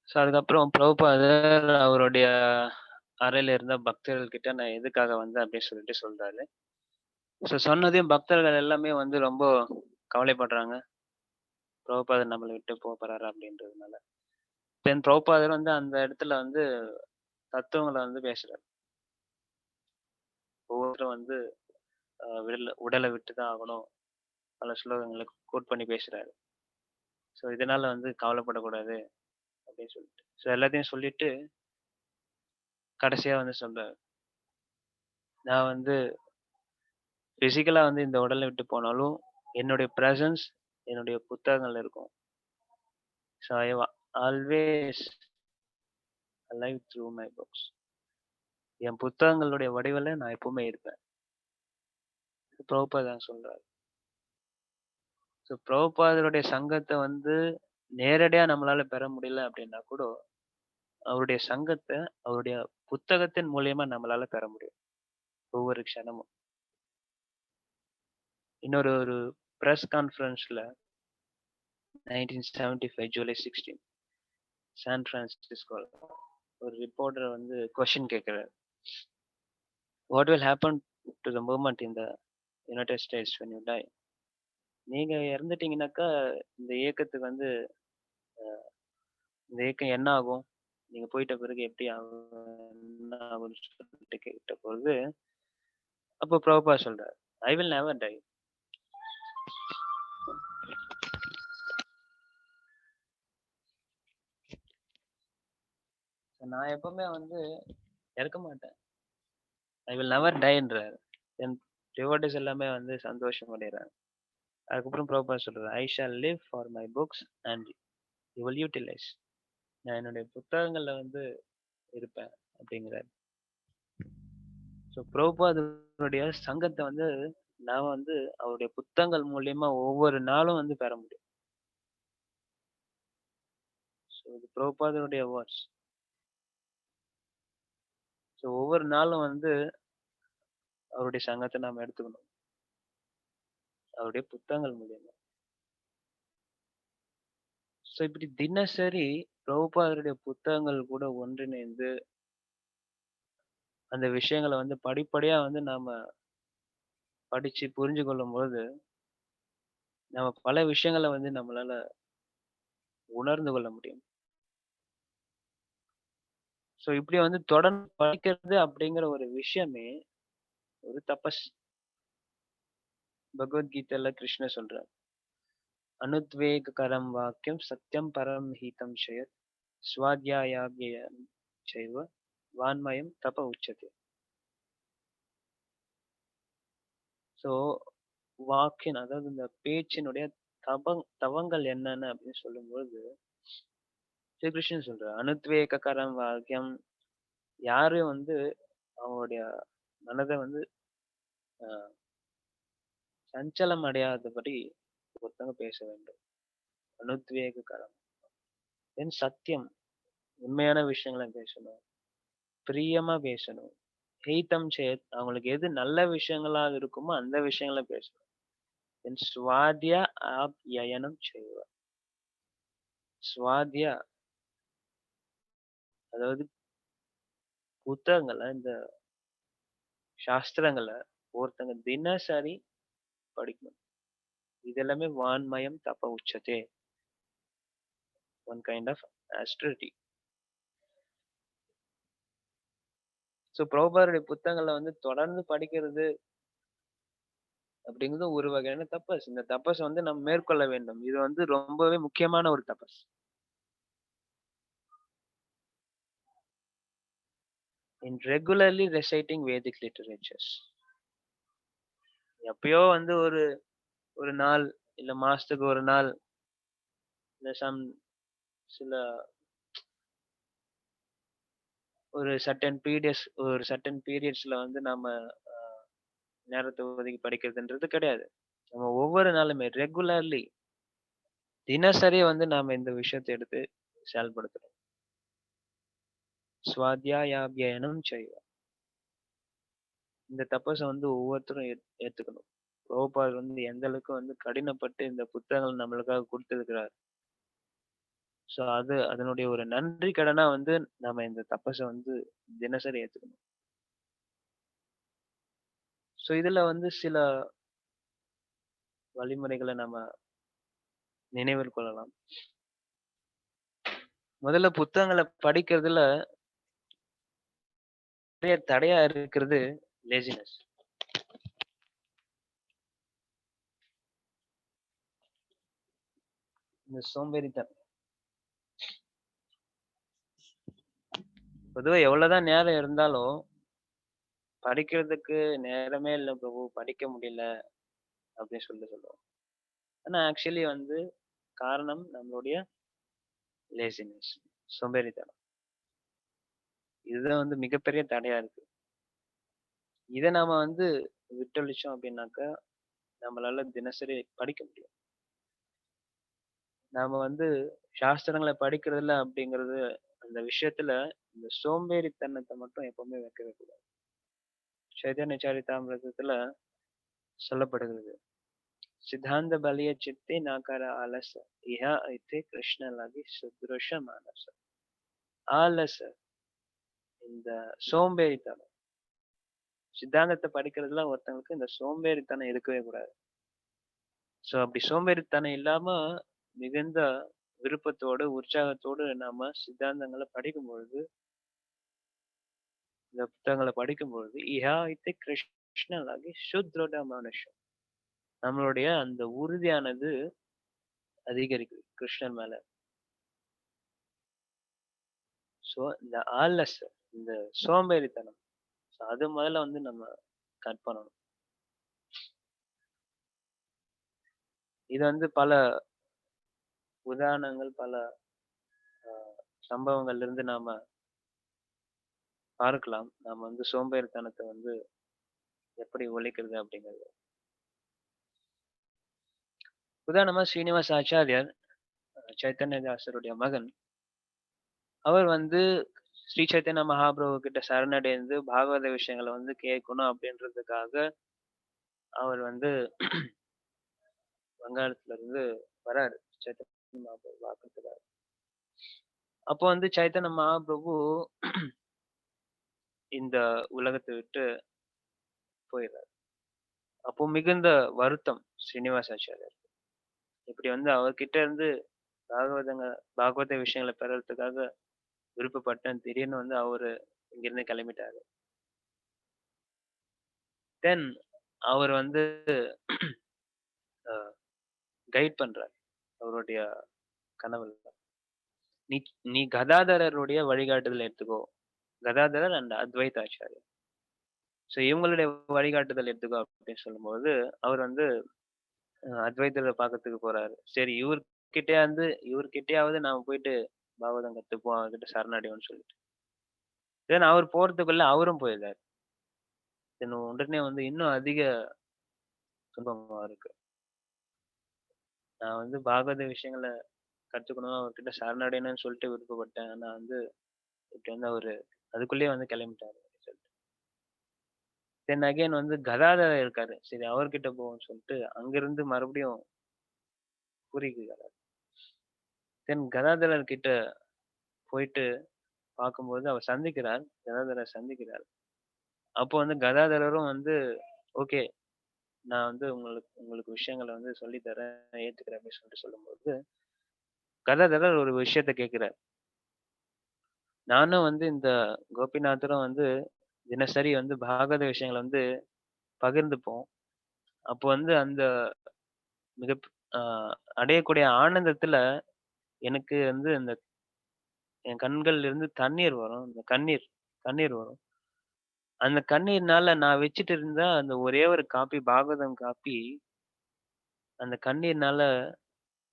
So அதுக்கப்புறம் பிரபுபாதர் அவருடைய அறையில இருந்த பக்தர்கள் கிட்ட நான் எதுக்காக வந்தேன் அப்படின்னு சொல்லிட்டு சொல்றாரு. ஸோ சொன்னதையும் பக்தர்கள் எல்லாமே வந்து ரொம்ப கவலைப்படுறாங்க. பிரபுபாதர் நம்மள விட்டு போறாரு அப்படின்றதுனால. தென் பிரபுபாதர் வந்து அந்த இடத்துல வந்து தத்துவங்கள வந்து பேசுறாரு. ஒவ்வொருத்தரும் வந்து உடல விட்டு தான் ஆகணும். பல ஸ்லோகங்கள கோட் பண்ணி பேசுறாரு. ஸோ இதனால வந்து கவலைப்படக்கூடாது அப்படின்னு சொல்லிட்டு. ஸோ எல்லாத்தையும் சொல்லிட்டு கடைசியா வந்து சொல்றாரு. நான் வந்து பிசிக்கலா வந்து இந்த உடல விட்டு போனாலும், என்னுடைய பிரசன்ஸ் என்னுடைய புத்தகங்கள்ல இருக்கும். So I always alive through my books. என் புத்தகங்களுடைய வடிவில நான் எப்பவுமே இருப்பேன். பிரபுபாதா சொல்றாரு. ஸோ பிரபுபாதருடைய சங்கத்த வந்து நேரடியா நம்மளால பெற முடியல அப்படின்னா கூட, அவருடைய சங்கத்த அவருடைய புத்தகத்தின் மூலியமா நம்மளால பெற முடியும். ஒவ்வொரு க்ஷணமும். இன்னொரு ஒரு பிரஸ் கான்ஃபரன்ஸ்ல 1975 ஜூலை 16 சான் பிரான்சிஸ்கோல ஒரு ரிப்போர்ட்டர் வந்து கொஸ்டின் கேட்கிறாரு. What will happen to the movement in the United states when you tie? நீங்க இறந்துட்டீங்கன்னாக்கா, இந்த இயக்கத்துக்கு வந்து இந்த இயக்கம் என்ன ஆகும்? நீங்க போயிட்ட பிறகு எப்படி ஆகும்? என்ன ஆகும்ன்னு சொல்லிட்டு கேட்டபொழுது, அப்போ பிரபுபாத் சொல்றாரு, "ஐ வில் நெவர் டை." நான் எப்பவுமே வந்து இறக்க மாட்டேன். ஐ வில் நெவர் டைன்றாரு. என் டிவோட்டீஸ் எல்லாமே வந்து சந்தோஷம் அடையறாங்க. அதுக்கப்புறம் பிரபுபாத் சொல்றாரு, "I shall live for my books and you will utilize." நான் என்னுடைய புத்தகங்கள்ல வந்து இருப்பேன் அப்படிங்கிறாரு. ஸோ பிரபுபாதருடைய சங்கத்த வந்து நான் வந்து அவருடைய புத்தகங்கள் மூலியமா ஒவ்வொரு நாளும் வந்து பெற முடியும். ஸோ இது பிரபுபாதருடைய வேர்ட்ஸ். ஸோ ஒவ்வொரு நாளும் வந்து அவருடைய சங்கத்த நாம எடுத்துக்கணும். அவருடைய புத்தகங்கள் மூலியமா. ஸோ இப்படி தினசரி பிரபுபாதருடைய புத்தகங்கள் கூட ஒன்றிணைந்து அந்த விஷயங்கள வந்து படிப்படியா வந்து நாம படிச்சு புரிஞ்சு கொள்ளும்போது, நம்ம பல விஷயங்கள வந்து நம்மளால உணர்ந்து கொள்ள முடியும். ஸோ இப்படி வந்து தொடர்ந்து படிக்கிறது அப்படிங்கிற ஒரு விஷயமே ஒரு தபஸ். பகவத்கீதைல கிருஷ்ணர் சொல்றார். அனுத்வேககரம் வாக்கியம் சத்யம் பரம் ஹீதம் ஷயத் ஸ்வாத்யாயாப்யயம் சைவ வான்மயம் தப உச்சதே. ஸோ வாக்கின் அதாவது இந்த பேச்சினுடைய தவங்கள் என்னென்ன அப்படின்னு சொல்லும்போது ஸ்ரீகிருஷ்ணன் சொல்றார். அனுத்வேககரம் வாக்கியம் யாரும் வந்து அவங்களுடைய மனத வந்து அ சஞ்சலம் அடையாதபடி ஒருத்தவங்க பேச வேண்டும். அனுத்வேககரம். தென் சத்தியம் உண்மையான விஷயங்கள பேசணும். பிரியமா பேசணும். ஹெய்தம் சேத் அவங்களுக்கு எது நல்ல விஷயங்களா இருக்குமோ அந்த விஷயங்கள பேசணும். தென் ஸ்வாத்யா ஆப்யயனம் செய்வ. ஸ்வாத்யா அதாவது புத்தகங்கள இந்த சாஸ்திரங்கள ஒருத்தங்க தினசரி படிக்கணும். இது எல்லாமே வான்மயம் தப உச்சதே. One kind of austerity. So பிரபுபாதருடைய புத்தகங்கள வந்து தொடர்ந்து படிக்கிறது அப்படிங்கிறது ஒரு வகையான தபஸ். இந்த தபஸ வந்து நம்ம மேற்கொள்ள வேண்டும். இது வந்து ரொம்பவே முக்கியமான ஒரு தபஸ். இன் ரெகுலர்லி ரெசைட்டிங் வேதிக் லிட்டரேச்சர்ஸ். எப்பயோ வந்து ஒரு ஒரு நாள், இல்ல மாசத்துக்கு ஒரு நாள், இல்ல சில ஒரு சர்டன் பீரியட்ஸ்ல வந்து நாம அ நேரத்த ஒதுக்கி படிக்கிறதுன்றது கிடையாது. நம்ம ஒவ்வொரு நாளுமே ரெகுலர்லி தினசரி வந்து நாம இந்த விஷயத்த எடுத்து செயல்படுத்தணும். ஸ்வாத்யாயாப்யயனம் செய்வ. இந்த தபஸ வந்து ஒவ்வொருத்தரும் ஏத்துக்கணும். பிரபுபாதர் வந்து எந்த அளவுக்கு வந்து கடினப்பட்டு இந்த புத்தகங்கள் நம்மளுக்காக குடுத்திருக்கிறார். ஸோ அதனுடைய ஒரு நன்றி கடனா வந்து நம்ம இந்த தபஸ வந்து தினசரி ஏத்துக்கணும். ஸோ இதுல வந்து சில வழிமுறைகள நம்ம நினைவில் கொள்ளலாம். முதல்ல புத்தகங்கள படிக்கிறதுல பெரிய தடையா இருக்கிறது லேசினஸ். இந்த சோம்பேறித்தனம். பொதுவா எவ்வளவுதான் நேரம் இருந்தாலும், படிக்கிறதுக்கு நேரமே இல்ல பிரபு, படிக்க முடியல அப்படின்னு சொல்லுவோம். ஆனா ஆக்சுவலி வந்து காரணம் நம்மளுடைய லேசினஸ், சோம்பேறித்தனம். இதுதான் வந்து மிகப்பெரிய தடையா இருக்கு. இத நாம வந்து விட்டொழிச்சோம் அப்படின்னாக்கா, நம்மளால தினசரி படிக்க முடியும். நாம வந்து சாஸ்திரங்கள படிக்கிறதில்ல அப்படிங்கிறது அந்த விஷயத்துல இந்த சோம்பேறித்தனத்த மட்டும் எப்பவுமே வைக்கவே கூடாது. சைதன்ய சரிதாமிர்தத்துல சொல்லப்படுகிறது. சித்தாந்த பலிய சித்தே நாகார ஆலச இஹ ஐத்தே கிருஷ்ண லகி சுத்ருஷ மானச. ஆலச, இந்த சோம்பேறித்தனம். சித்தாந்தத்த படிக்கிறதுல ஒருத்தங்களுக்கு இந்த சோம்பேறித்தனம் இருக்கவே கூடாது. சோ அப்படி சோம்பேறித்தனம் இல்லாம மிகுந்த விருப்பத்தோடு, உற்சாகத்தோடு நாம சித்தாந்தங்கள படிக்கும்பொழுது, இந்த புத்தகங்கள படிக்கும்பொழுது, "இஹ இத்தை கிருஷ்ணலாகி சுத்ருட மனுஷம்." நம்மளுடைய அந்த உறுதியானது அதிகரிக்குது கிருஷ்ணன் மேல. சோ இந்த ஆலஸ், இந்த சோம்பேறித்தனம், so அது முதல்ல வந்து நம்ம கட் பண்ணணும். இது வந்து பல உதாரணங்கள், பல அ சம்பவங்கள்ல இருந்து நாம பார்க்கலாம். நாம வந்து சோம்பேறித்தனத்த வந்து எப்படி ஒழிக்கிறது அப்படிங்கிறது. உதாரணமா ஸ்ரீனிவாச ஆச்சாரியார், சைத்தன்யதாசருடைய மகன். அவர் வந்து ஸ்ரீ சைத்தன்ய மகாபிரபு கிட்ட சரணடைந்து பாகவத விஷயங்கள வந்து கேட்கணும் அப்படின்றதுக்காக அவர் வந்து வங்காளத்துல இருந்து வராரு. சைத்தன்ய மகாபிரபு பார்க்கறதுக்காக. அப்போ வந்து சைத்தன்ய மகாபிரபு இந்த உலகத்த விட்டு போயிறாரு. அப்போ மிகுந்த வருத்தம் ஸ்ரீனிவாசாச்சாரியார். இப்படி வந்து அவர்கிட்ட இருந்து பாகவதங்க பாகவத விஷயங்கள பெறறதுக்காக விருப்பப்பட்டேன். திடீர்னு வந்து அவரு இங்கிருந்து கிளம்பிட்டாரு. தென் அவர் வந்து அ கைட் பண்றார். அவருடைய கனவுல. நீ நீ கதாதரருடைய வழிகாட்டுதல் எடுத்துக்கோ. கதாதரர் அண்ட் அத்வைத ஆச்சார்யா. சோ இவங்களுடைய வழிகாட்டுதல் எடுத்துக்கோ அப்படின்னு சொல்லும்போது, அவர் வந்து அத்வைதர பார்க்கறதுக்கு போறாரு. சரி இவர்கிட்டயாவது நாம போயிட்டு பாகவதம் கத்துப்போம். அவர்கிட்ட சரணடைவோம்னு சொல்லிட்டு. தென் அவர் போறதுக்குள்ள அவரும் போயிடுறாரு. தென் உடனே வந்து இன்னும் அதிக துன்பம் அவருக்கு. நான் வந்து பாகவத விஷயங்கள கத்துக்கணும், அவர்கிட்ட சரணடையணும்னு சொல்லிட்டு விருப்பப்பட்டேன். ஆனா வந்து இப்படி வந்து அவரு அதுக்குள்ளேயே வந்து கிளம்பிட்டாரு. தென் அகைன் வந்து கதாதரர் இருக்காரு. சரி அவர்கிட்ட போவோம்ன்னு சொல்லிட்டு அங்கிருந்து மறுபடியும் பூரிக்கு வராரு. தென் கதாதரர் கிட்ட போயிட்டு பார்க்கும்போது அவர் சந்திக்கிறார். கதாதரர் சந்திக்கிறார். அப்போ வந்து கதாதரரும் வந்து ஓகே. நான் வந்து உங்களுக்கு உங்களுக்கு விஷயங்கள வந்து சொல்லி தரேன். ஏத்துக்கிறேன் அப்படின்னு சொல்லிட்டு சொல்லும்போது, கதாதரர் ஒரு விஷயத்த கேட்கிறார். நானும் வந்து இந்த கோபிநாத்தரும் வந்து தினசரி வந்து பாகவத விஷயங்கள வந்து பகிர்ந்துப்போம். அப்போ வந்து அந்த மிக அ அடையக்கூடிய ஆனந்தத்துல எனக்கு வந்து அந்த என் கண்கள்ல இருந்து தண்ணீர் வரும். இந்த கண்ணீர் கண்ணீர் வரும். அந்த கண்ணீர்னால நான் வச்சுட்டு இருந்த அந்த ஒரே ஒரு காப்பி பாகவதம் காப்பி, அந்த கண்ணீர்னால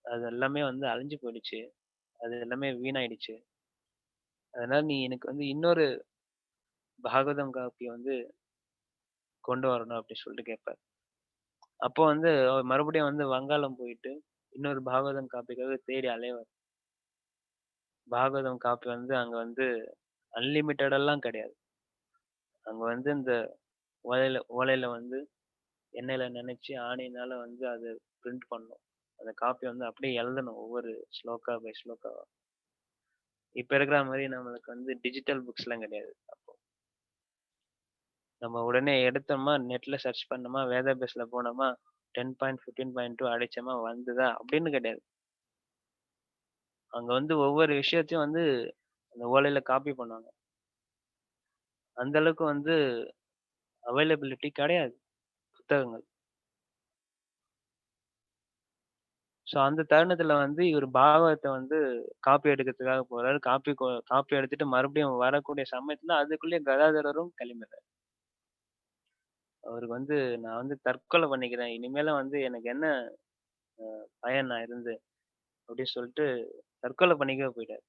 அது எல்லாமே வந்து அழிஞ்சு போயிடுச்சு. அது எல்லாமே வீணாயிடுச்சு. அதனால நீ எனக்கு வந்து இன்னொரு பாகவதம் காப்பிய வந்து கொண்டு வரணும் அப்டி சொல்லிட்டு கேட்பாரு. அப்போ வந்து அவர் மறுபடியும் வந்து வங்காளம் போயிட்டு, இன்னொரு பாகவதம் காப்பிக்காக தேடி அலைவார். பாகவதம் காப்பி வந்து அங்க வந்து அன்லிமிட்டட் எல்லாம் கிடையாது. அங்க வந்து இந்த ஓலையில வந்து எண்ணெயில நனைச்சு ஆணியினால வந்து அத பிரிண்ட் பண்ணணும். அந்த காப்பி வந்து அப்படியே எழுதணும். ஒவ்வொரு ஸ்லோகா பை ஸ்லோகாவா. இப்ப இருக்கிற மாரி நம்மளுக்கு வந்து டிஜிட்டல் புக்ஸ்லாம் கிடையாது. நம்ம உடனே எடுத்தோமா, நெட்ல சர்ச் பண்ணோமா, வேதாபேஸ்ல போனோமா, 10.15.2 அடிச்சோமா வந்துதா அப்படின்னு கிடையாது. அங்க வந்து ஒவ்வொரு விஷயத்தையும் வந்து அந்த ஓலையில காப்பி பண்ணுவாங்க. அந்த அளவுக்கு வந்து அவைலபிலிட்டி கிடையாது புத்தகங்கள். ஸோ அந்த தருணத்துல வந்து இவரு பாகவத வந்து காப்பி எடுக்கிறதுக்காக போறாரு. காப்பி எடுத்துட்டு மறுபடியும் வரக்கூடிய சமயத்துல அதுக்குள்ளேயே கதாதரரும் கிளம்பிடுறாரு. அவருக்கு வந்து நான் வந்து தற்கொலை பண்ணிக்கிறேன். இனிமேல வந்து எனக்கு என்ன பயன் நான் இருந்து அப்படின்னு சொல்லிட்டு தற்கொலை பண்ணிக்கவே போயிட்டாரு.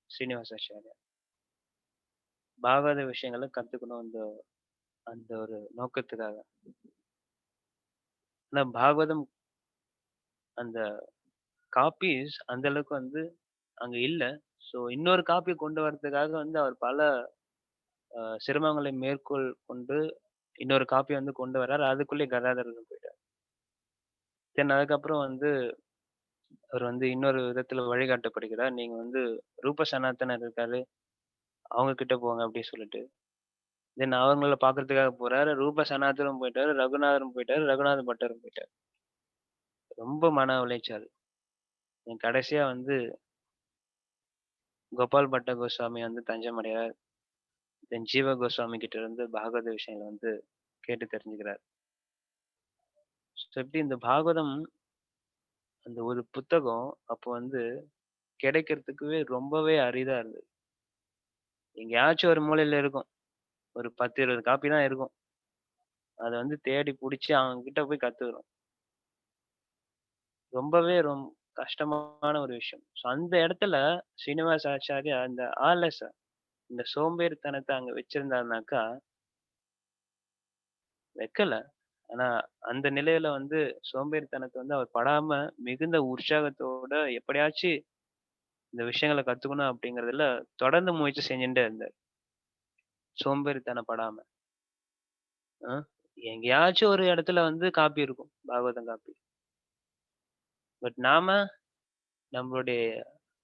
ஸ்ரீனிவாசாச்சாரியார். பாகவத விஷயங்கள கத்துக்கணும் அந்த அந்த ஒரு நோக்கத்துக்காக. ஆனா பாகவதம் அந்த காப்பீஸ் அந்த அளவுக்கு வந்து அங்க இல்ல. ஸோ இன்னொரு காப்பி கொண்டு வரதுக்காக வந்து அவர் பல சிரமங்களை மேற்கோள் கொண்டு இன்னொரு காப்பி வந்து கொண்டு வராரு. அதுக்குள்ளயே கதாதரர் போயிட்டாரு. தென் அதுக்கப்புறம் வந்து அவர் வந்து இன்னொரு விதத்துல வழிகாட்டப்படுகிறார். நீங்க வந்து ரூப சனாதனர் இருக்காரு. அவங்க கிட்ட போங்க அப்படின்னு சொல்லிட்டு. தென் அவங்கள பார்க்கறதுக்காக போறாரு. ரூப சனாதரும் போயிட்டாரு. ரகுநாதரும் போயிட்டாரு. ரகுநாத பட்டரும் போயிட்டாரு. ரொம்ப மன உளைச்சல். கடைசியா வந்து கோபால் பட்ட கோஸ்வாமி வந்து தஞ்சம் அடைறார். தென் ஜீவ கோஸ்வாமி கிட்ட இருந்து பாகவத விஷயங்கள வந்து கேட்டு தெரிஞ்சுக்கிறார். ஸோ எப்படி இந்த பாகவதம் அந்த ஒரு புத்தகம் அப்போ வந்து கிடைக்கிறதுக்குவே ரொம்பவே அரிதா இருந்தது. எங்கேயாச்சும் ஒரு மூலையில இருக்கும். ஒரு 10, 20 காப்பி தான் இருக்கும். அத வந்து தேடி புடிச்சு அவங்க கிட்ட போய் கத்துக்கணும். ரொம்பவே கஷ்டமான ஒரு விஷயம். ஸோ அந்த இடத்துல ஸ்ரீனிவாச ஆச்சாரியா இந்த ஆலச இந்த சோம்பேறித்தனத்த அங்க வச்சிருந்தாருனாக்கா, வைக்கல. ஆனா அந்த நிலையில வந்து சோம்பேறித்தனத்த வந்து அவர் படாம மிகுந்த உற்சாகத்தோட எப்படியாச்சு இந்த விஷயங்கள கத்துக்கணும் அப்படிங்கிறதுல தொடர்ந்து முயற்சி செஞ்சுட்டே இருந்தாரு. சோம்பேறித்தனம் படாம. அ எங்கேயாச்சும் ஒரு இடத்துல வந்து காப்பி இருக்கும். பாகவதம் காப்பி. பட் நாம நம்மளுடைய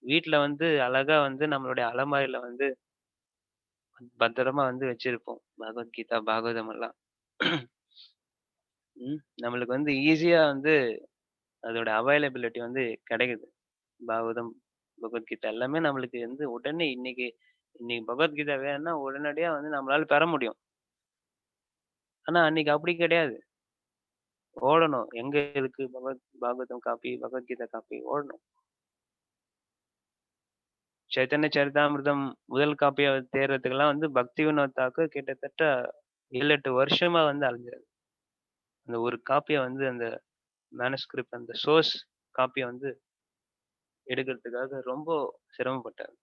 வீட்ல வந்து அழகா வந்து நம்மளுடைய அலமாரில வந்து பத்திரமா வந்து வச்சிருப்போம். பகவத்கீதா, பாகவதம் எல்லாம். நம்மளுக்கு வந்து ஈஸியா வந்து அதோட அவைலபிலிட்டி வந்து கிடைக்குது. பாகவதம், பகவத்கீதா எல்லாமே நம்மளுக்கு வந்து உடனே இன்னைக்கு இன்னைக்கு பகவத்கீதா வேணும்னா உடனடியா வந்து நம்மளால பெற முடியும். ஆனா அன்னைக்கு அப்படி கிடையாது. ஓடணும். எங்க இருக்கு பாகவதம் காப்பி, பகவத்கீதா காப்பி ஓடணும். சைத்தன்ய சரிதாமிர்தம் முதல் காப்பிய தேடுறதுக்கெல்லாம் வந்து பக்தி வினோத் தாக்கூர் கிட்டத்தட்ட 7, 8 வருஷமா வந்து அலைஞ்சாரு. அந்த ஒரு காப்பிய வந்து அந்த மேனுஸ்கிரிப்ட் அந்த சோர்ஸ் காப்பிய வந்து எடுக்கிறதுக்காக ரொம்ப சிரமப்பட்டாரு.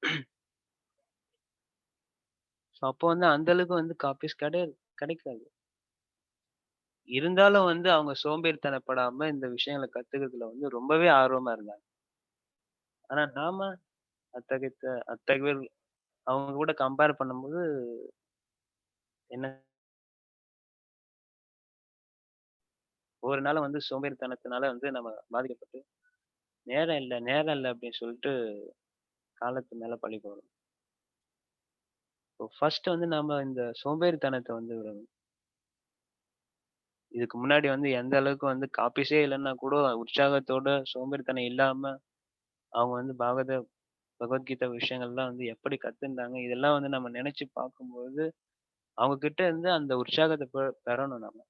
ஸோ அப்போ வந்து அந்த அளவுக்கு வந்து காப்பீஸ் கிடைக்காது. இருந்தாலும் வந்து அவங்க சோம்பேறித்தனப்படாம இந்த விஷயங்கள கத்துக்கிறதுல வந்து ரொம்பவே ஆர்வமா இருந்தாங்க. ஆனா நாம அத்தகைய அவங்க கூட கம்பேர் பண்ணும்போது என்ன ஒவ்வொரு நாளும் வந்து சோம்பேறித்தனத்தினால வந்து நம்ம பாதிக்கப்பட்டு, நேரம் இல்ல அப்படின்னு சொல்லிட்டு காலத்து மேல பழி போடுறோம். இப்போ ஃபர்ஸ்ட் வந்து நாம இந்த சோம்பேறித்தனத்த வந்து விடணும். இதுக்கு முன்னாடி வந்து எந்த அளவுக்கு வந்து காப்பீஸே இல்லன்னா கூட உற்சாகத்தோட சோம்பேறித்தனம் இல்லாம அவங்க வந்து பகவத்கீதா விஷயங்கள்லாம் வந்து எப்படி கத்துருந்தாங்க, இதெல்லாம் வந்து நம்ம நினைச்சு பார்க்கும்போது, அவங்க கிட்ட இருந்து அந்த உற்சாகத்த பெறணும் நம்ம.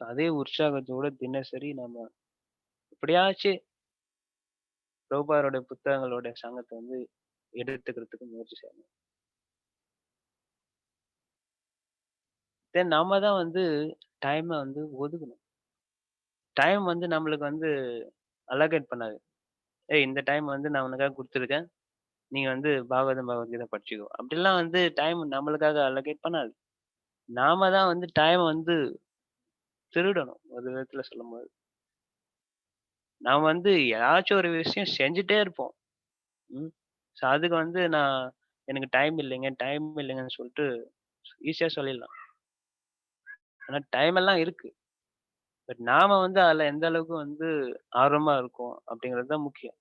So அதே உற்சாகத்தோட தினசரி நம்ம எப்படியாச்சு பிரபுபாதரோட புத்தகங்களோட சங்கத்த வந்து எடுத்துக்கிறதுக்கு முயற்சி செய்யணும். தென் நம்ம தான் வந்து டைம வந்து ஒதுக்கணும். டைம் வந்து நம்மளுக்கு வந்து அலோகேட் பண்ணாது. "ஏய் இந்த டைம் வந்து நான் உனக்காக குடுத்துருக்கேன். நீ வந்து பகவத்கீதை படிச்சுக்கோ." அப்படிலாம் வந்து டைம் நம்மளுக்காக அலோகேட் பண்ணாது. நாம தான் வந்து டைம வந்து திருடணும். ஒரு விதத்துல சொல்லும்போது. நாம வந்து ஏதாச்சும் ஒரு விஷயம் செஞ்சுட்டே இருப்போம். ம். ஸோ அதுக்கு வந்து எனக்கு டைம் இல்லைங்கன்னு சொல்லிட்டு ஈஸியா சொல்லிடலாம். ஆனா டைம் எல்லாம் இருக்கு. பட் நாம வந்து அதுல எந்த அளவுக்கு வந்து ஆர்வமா இருக்கோம் அப்படிங்கிறது தான் முக்கியம்.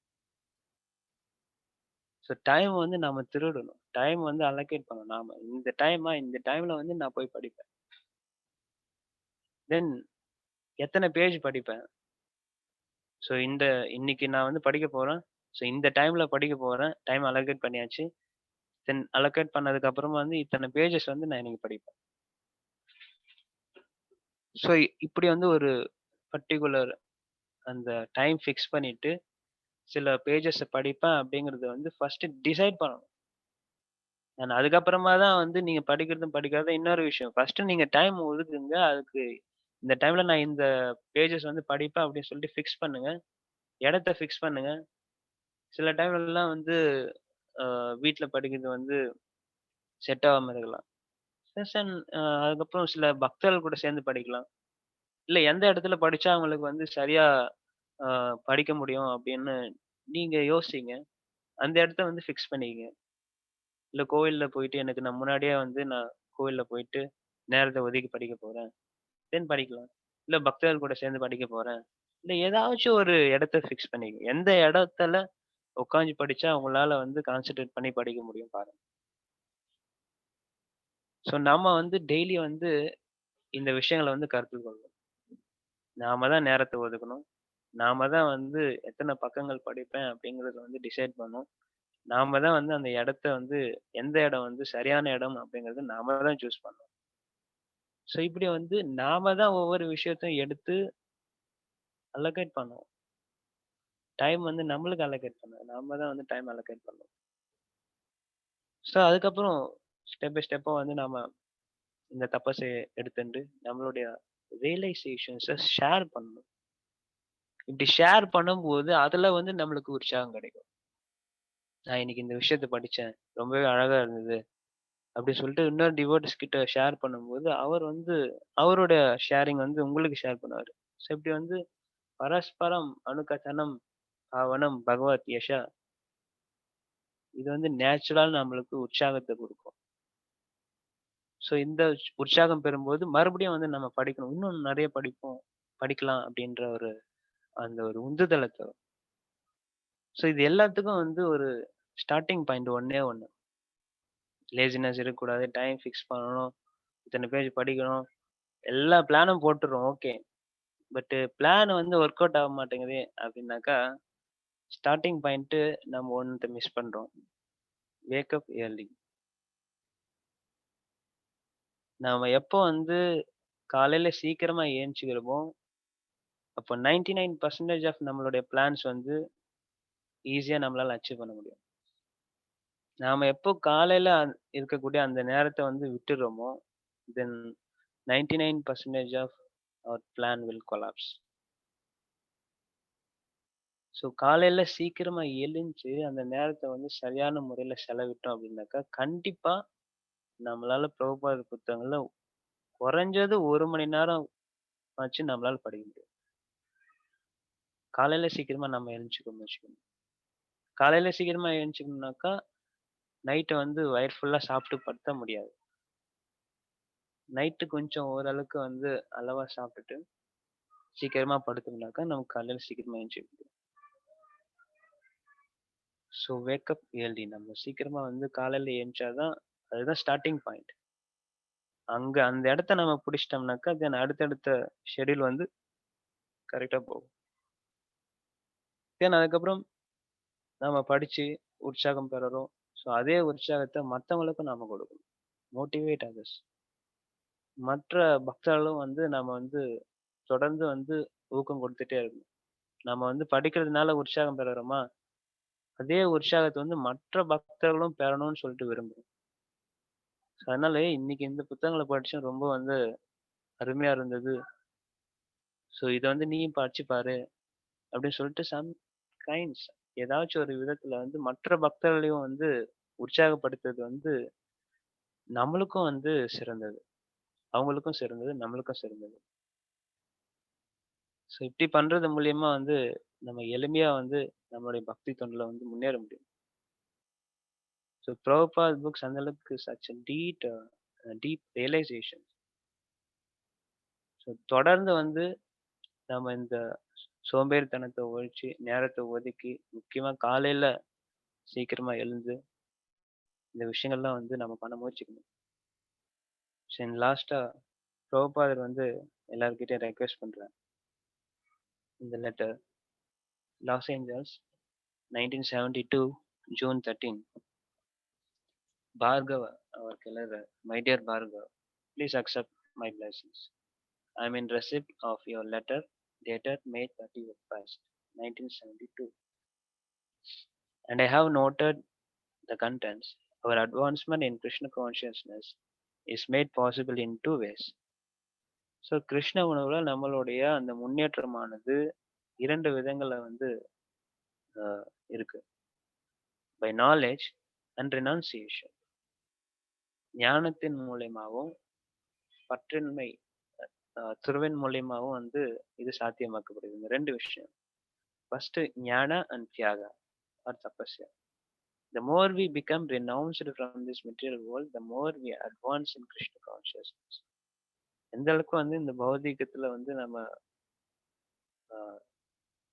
ஸோ டைம் வந்து நாம திருடணும். டைம் வந்து அலோகேட் பண்ணணும். நாம இந்த டைம்ல வந்து நான் போய் படிப்பேன். தென் எத்தன பேஜ் படிப்பேன். ஸோ இன்னைக்கு நான் வந்து படிக்க போறேன். ஸோ இந்த டைம்ல படிக்க போறேன். டைம் அலோகேட் பண்ணியாச்சு. தென் அலோகேட் பண்ணதுக்கு அப்புறமா வந்து இத்தன பேஜஸ் வந்து நான் இன்னைக்கு படிப்பேன். ஸோ இப்படி வந்து ஒரு பர்ட்டிகுலர் அந்த டைம் ஃபிக்ஸ் பண்ணிட்டு, சில பேஜஸ படிப்பேன் அப்படிங்கிறத வந்து ஃபர்ஸ்ட்டு டிசைட் பண்ணணும். நான் அதுக்கப்புறமா தான் வந்து நீங்க படிக்கிறதும் படிக்காததும் இன்னொரு விஷயம். ஃபர்ஸ்ட்டு நீங்க டைம் ஒதுக்குங்க. அதுக்கு இந்த டைம்ல நான் இந்த பேஜஸ் வந்து படிப்பேன் அப்படின்னு சொல்லிட்டு ஃபிக்ஸ் பண்ணுங்க. இடத்த ஃபிக்ஸ் பண்ணுங்க. சில டைம்லலாம் வந்து அ வீட்ல படிக்கிறது வந்து செட் ஆகாம இருக்கலாம். செஷன் அதுக்கப்புறம் சில பக்தர்கள் கூட சேர்ந்து படிக்கலாம். இல்ல எந்த இடத்துல படிச்சா அவங்களுக்கு வந்து சரியா அ படிக்க முடியும் அப்படின்னு நீங்க யோசிங்க. அந்த இடத்த வந்து ஃபிக்ஸ் பண்ணிக்கங்க. இல்ல கோவில்ல போயிட்டு நான் முன்னாடியே வந்து நான் கோவில்ல போயிட்டு நேரத்த ஒதுக்கி படிக்க போறேன். தென் படிக்கலாம். இல்ல பக்தர்கள் கூட சேர்ந்து படிக்க போறேன். இல்ல ஏதாச்சும் ஒரு இடத்த ஃபிக்ஸ் பண்ணிக்கங்க. எந்த இடத்துல உட்கார்ந்து படிச்சா உங்களால வந்து கான்சன்ட்ரேட் பண்ணி படிக்க முடியும் பாருங்க. ஸோ நம்ம வந்து டெய்லி வந்து இந்த விஷயங்கள வந்து கருத்தில் கொள்ளணும். நாம தான் நேரத்த ஒதுக்கணும். நாம தான் வந்து எத்தன பக்கங்கள் படிப்பேன் அப்படிங்கிறத வந்து டிசைட் பண்ணணும். நாம தான் வந்து அந்த இடத்த வந்து எந்த இடம் வந்து சரியான இடம் அப்படிங்கிறத நாம தான் சூஸ் பண்ணணும். ஸோ இப்படி வந்து நாம தான் ஒவ்வொரு விஷயத்தையும் எடுத்து அலோகேட் பண்ணணும். டைம் வந்து நம்மளுக்கு அலோகேட் பண்ணணும். நாம தான் வந்து டைம் அலோகேட் பண்ணணும். ஸோ அதுக்கப்புறம் ஸ்டெப் பை ஸ்டெப்பா வந்து நாம இந்த தப்ப எடுத்துண்டு நம்மளுடைய ரியலைசேஷன்ஸ ஷேர் பண்ணணும். இப்படி ஷேர் பண்ணும்போது அதுல வந்து நம்மளுக்கு உற்சாகம் கிடைக்கும். நான் இன்னைக்கு இந்த விஷயத்த படிச்சேன். ரொம்பவே அழகா இருந்தது. அப்படி சொல்லிட்டு இன்னொரு டிவோட்டீஸ் கிட்ட ஷேர் பண்ணும்போது, அவர் வந்து அவரோட ஷேரிங் வந்து உங்களுக்கு ஷேர் பண்ணுவாரு. ஸோ இப்படி வந்து பரஸ்பரம் அனுகதனம் பாவனம் பகவத் யஷா இது வந்து நேச்சுரலா நம்மளுக்கு உற்சாகத்த குடுக்கும். ஸோ இந்த உற்சாகம் பெறும்போது மறுபடியும் வந்து நம்ம படிக்கணும். இன்னும் நெறைய படிப்போம். படிக்கலாம் அப்படின்ற அந்த ஒரு உந்துதல தரும். ஸோ இது எல்லாத்துக்கும் வந்து ஒரு ஸ்டார்ட்டிங் பாயிண்ட் ஒண்ணே ஒண்ணு. லேசினஸ் இருக்கக்கூடாது. டைம் ஃபிக்ஸ் பண்ணணும். இத்தன பேஜ் படிக்கணும். எல்லா பிளானும் போட்டுர்றோம். ஓகே. பட் பிளான் வந்து ஒர்க் அவுட் ஆக மாட்டேங்குது அப்படின்னாக்கா, ஸ்டார்ட்டிங் பாயிண்ட் நம்ம ஒண்ணத்த மிஸ் பண்றோம். Wake up yearly. நாம எப்போ வந்து காலையில சீக்கிரமா எந்திச்சிக்கிறோமோ, அப்போ 99% ஆஃப் நம்மளுடைய பிளான்ஸ் வந்து ஈஸியா நம்மளால அச்சீவ் பண்ண முடியும். நாம எப்போ காலையில இருக்கக்கூடிய அந்த நேரத்த வந்து விட்டுர்றோமோ, then 99% of our plan will collapse. So காலையில சீக்கிரமா எழுஞ்சு அந்த நேரத்த வந்து சரியான முறையில செலவிட்டோம் அப்படின்னாக்கா, கண்டிப்பா நம்மளால பிரபுபாத புத்தகங்கள குறைஞ்சது 1 மணி நேரம் ஆச்சு நம்மளால படிக்க முடியும். காலையில சீக்கிரமா நம்ம எழுந்துச்சுக்கணும்னு வச்சுக்கோங்க. காலையில சீக்கிரமா எழுந்துச்சுக்கணும்னாக்கா, நைட் வந்து வயிறு ஃபுல்லா சாப்பிட்டு படுத்த முடியாது. நைட்டு கொஞ்சம் ஓரளவுக்கு வந்து அளவா சாப்பிட்டுட்டு, சீக்கிரமா படுத்தோம்னாக்கா, நமக்கு காலையில சீக்கிரமா எழுந்திரிக்க முடியும். So wake up yearly. நம்ம சீக்கிரமா வந்து காலையில எந்திச்சா தான் அதுதான் ஸ்டார்ட்டிங் பாயிண்ட். அந்த இடத்த நம்ம புடிச்சிட்டோம்னாக்கா, தென் அடுத்தடுத்த ஷெட்யூல் வந்து கரெக்ட்டா போகும். தென் அதுக்கப்புறம் நாம படிச்சு உற்சாகம் பெறுறோம். ஸோ அதே உற்சாகத்த மத்தவங்களுக்கும் நாம கொடுக்கணும். Motivate others. மற்ற பக்தர்களும் வந்து நாம வந்து தொடர்ந்து வந்து ஊக்கம் கொடுத்துட்டே இருக்கணும். நம்ம வந்து படிக்கிறதுனால உற்சாகம் பெறுறோமா, அதே உற்சாகத்த வந்து மற்ற பக்தர்களும் பெறணும்னு சொல்லிட்டு விரும்புறோம். அதனால இன்னைக்கு இந்த புத்தகங்கள படிச்சேன் ரொம்ப வந்து அருமையா இருந்தது. ஸோ இத வந்து நீயும் படிச்சு பாரு அப்படின்னு சொல்லிட்டு கைண்ட்ஸ் ஏதாச்சும் ஒரு விதத்துல வந்து மற்ற பக்தர்களையும் வந்து உற்சாகப்படுத்துறது வந்து நம்மளுக்கும் வந்து சிறந்தது. அவங்களுக்கும் சிறந்தது, நம்மளுக்கும் சிறந்தது. ஸோ இப்படி பண்றது மூலியமா வந்து நம்ம எளிமையா வந்து நம்மளுடைய பக்தி தொண்டுல வந்து முன்னேற முடியும். ஸோ பிரபுபாத் புக்ஸ் அந்த அளவுக்கு such a deep realisation. So தொடர்ந்து வந்து நம்ம இந்த சோம்பேறித்தனத்த ஒழிச்சு, நேரத்த ஒதுக்கி, முக்கியமா காலையில சீக்கிரமா எழுந்து இந்த விஷயங்கள்லாம் வந்து நம்ம பண்ண முயற்சிக்கணும். சரி லாஸ்ட்டா பிரபுபாதர் வந்து எல்லார்கிட்டயும் ரெக்வெஸ்ட் பண்றார். இந்த letter Los Angeles 1972 June 13. Bhargava, our killer, my dear Bhargava, please accept my blessings. I am in receipt of your letter dated May 31st, 1972, and I have noted the contents. Our advancement in Krishna consciousness is made possible in two ways. So Krishna உணவுல நம்மளுடைய அந்த முன்னேற்றமானது 2 விதங்கள்ல வந்து இருக்கு. By knowledge and renunciation. ஞானத்தின் மூலியமாவும் பற்றின்மை துறவின் மூலியமாவும் வந்து இது சாத்தியமாக்கப்படுது. இந்த 2 விஷயம். ஃபர்ஸ்ட் ஞான அண்ட் தியாகா ஆர் தபஸ்யா. The more we become renounced from this material world, the more we advance in Krishna consciousness. எந்த அளவுக்கு வந்து இந்த பௌதீகத்துல வந்து நம்ம